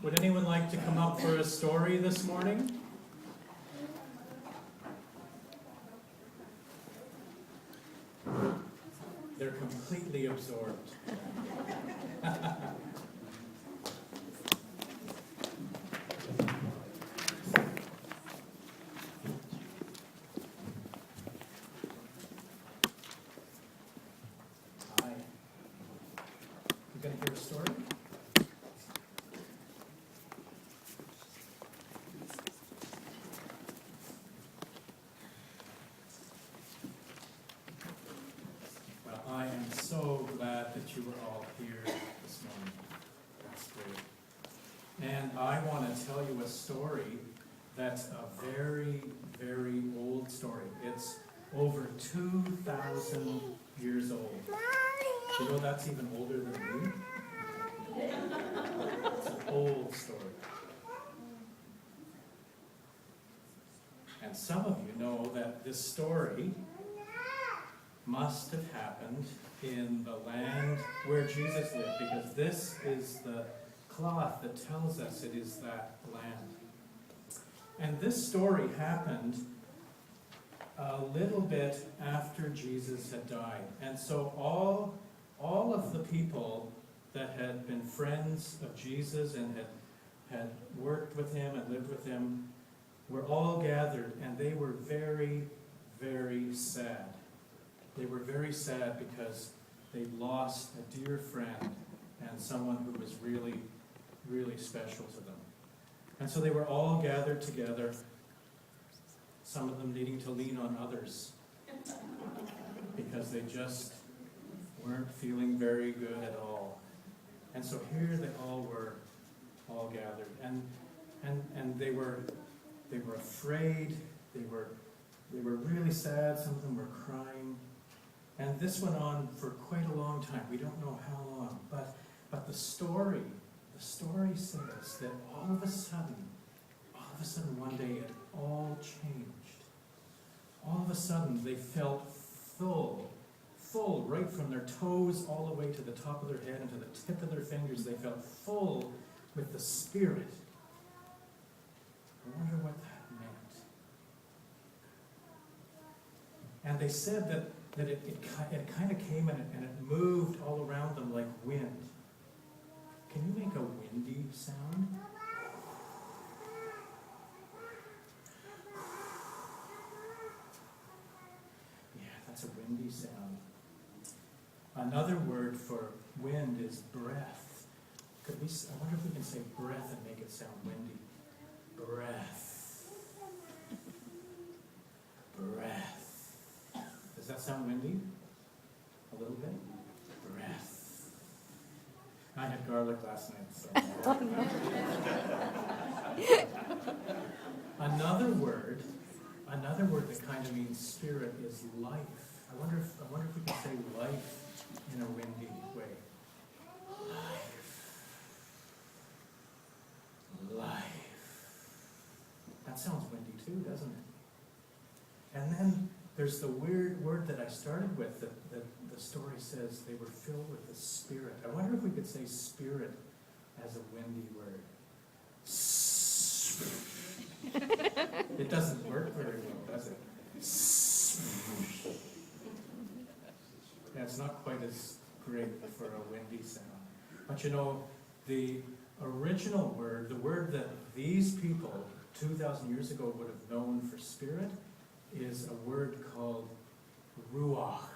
Would anyone like to come up for a story this morning? They're completely absorbed. Hi. You gonna hear a story? Well, I am so glad that you were all here this morning. That's great. And I want to tell you a story that's a very, very old story. It's over 2,000 years old. You know that's even older than me? It's an old story. And some of you know that this story must have happened in the land where Jesus lived, because this is the cloth that tells us it is that land. And this story happened a little bit after Jesus had died. And so all of the people that had been friends of Jesus and had worked with him and lived with him were all gathered, and they were very, very sad. They were very sad because they lost a dear friend and someone who was really, really special to them. And so they were all gathered together, some of them needing to lean on others because they just weren't feeling very good at all. And so here they all were, all gathered. And they were afraid, they were really sad, some of them were crying. And this went on for quite a long time. We don't know how long, but the story says that all of a sudden one day it all changed. All of a sudden they felt full, right from their toes all the way to the top of their head and to the tip of their fingers. They felt full with the Spirit. I wonder what that meant. And they said that it kind of came and it moved all around them like wind. Can you make a windy sound? Yeah, that's a windy sound. Another word for wind is breath. I wonder if we can say breath and make it sound windy. Breath. Breath. Does that sound windy? A little bit? Breath. I had garlic last night, so. Another word that kind of means spirit is life. I wonder if we can say life in a windy way. Life. That sounds windy too, doesn't it? And then there's the weird word that I started with, that the story says they were filled with the Spirit. I wonder if we could say spirit as a windy word. It doesn't work very well, does it? Yeah, it's not quite as great for a windy sound. But you know, the original word, the word that these people 2,000 years ago would have known for spirit, is a word called ruach.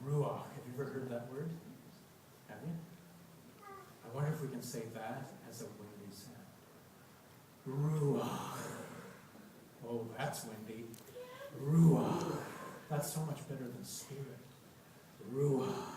Ruach. Have you ever heard that word? Have you? I wonder if we can say that as a windy sound. Ruach. Oh, that's windy. Ruach. That's so much better than spirit. Ruach.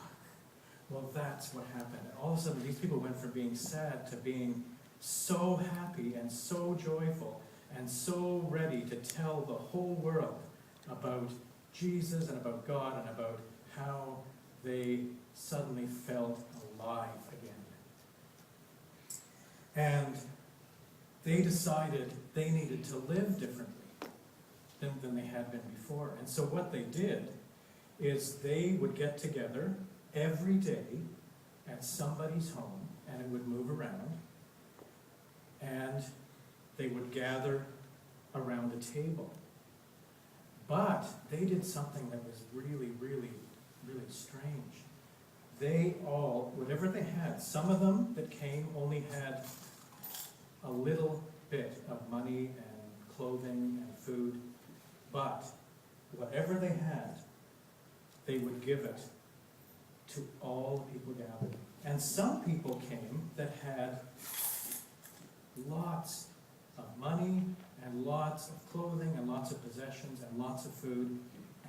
Well, that's what happened. All of a sudden, these people went from being sad to being so happy and so joyful and so ready to tell the whole world about Jesus and about God and about how they suddenly felt alive again. And they decided they needed to live differently than they had been before. And so what they did is they would get together every day at somebody's home, and it would move around, and they would gather around a table. But they did something that was really, really, really strange. They all, whatever they had, some of them that came only had a little bit of money and clothing and food, but whatever they had, they would give it to all the people gathered. And some people came that had lots of money and lots of clothing and lots of possessions and lots of food,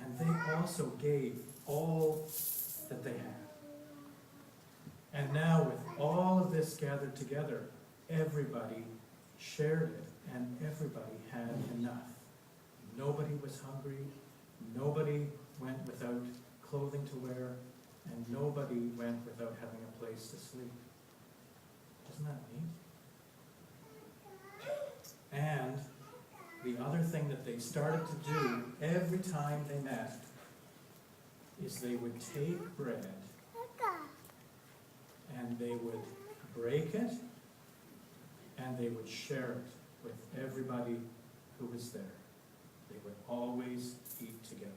and they also gave all that they had. And now with all of this gathered together, everybody shared it and everybody had enough. Nobody was hungry, nobody went without clothing to wear, and nobody went without having a place to sleep. Isn't that neat? And the other thing that they started to do every time they met is they would take bread and they would break it and they would share it with everybody who was there. They would always eat together.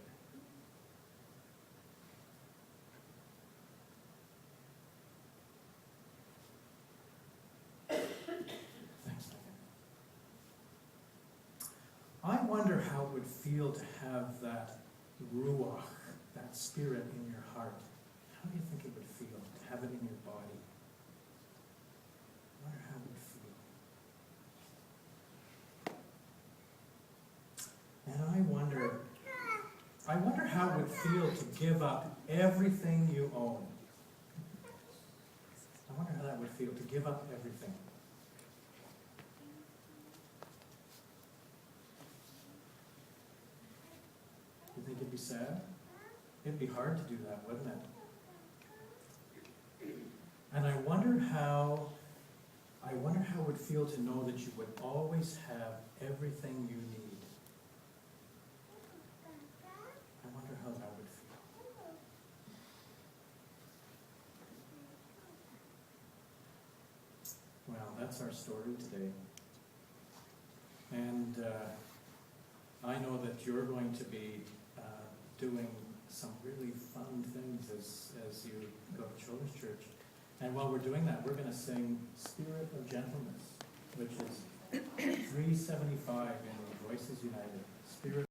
Thanks, Megan. I wonder how it would feel to have that ruach, that spirit in your heart. How do you think it would feel to have it in your body? I wonder how it would feel. And I wonder how it would feel to give up everything you own. I wonder how that would feel to give up everything. You think it'd be sad? It'd be hard to do that, wouldn't it? And I wonder how it would feel to know that you would always have everything you need. I wonder how that would feel. Well, that's our story today. And I know that you're going to be doing some really fun things as you go to Children's Church. And while we're doing that, we're going to sing Spirit of Gentleness, which is 375 in Voices United. Spirit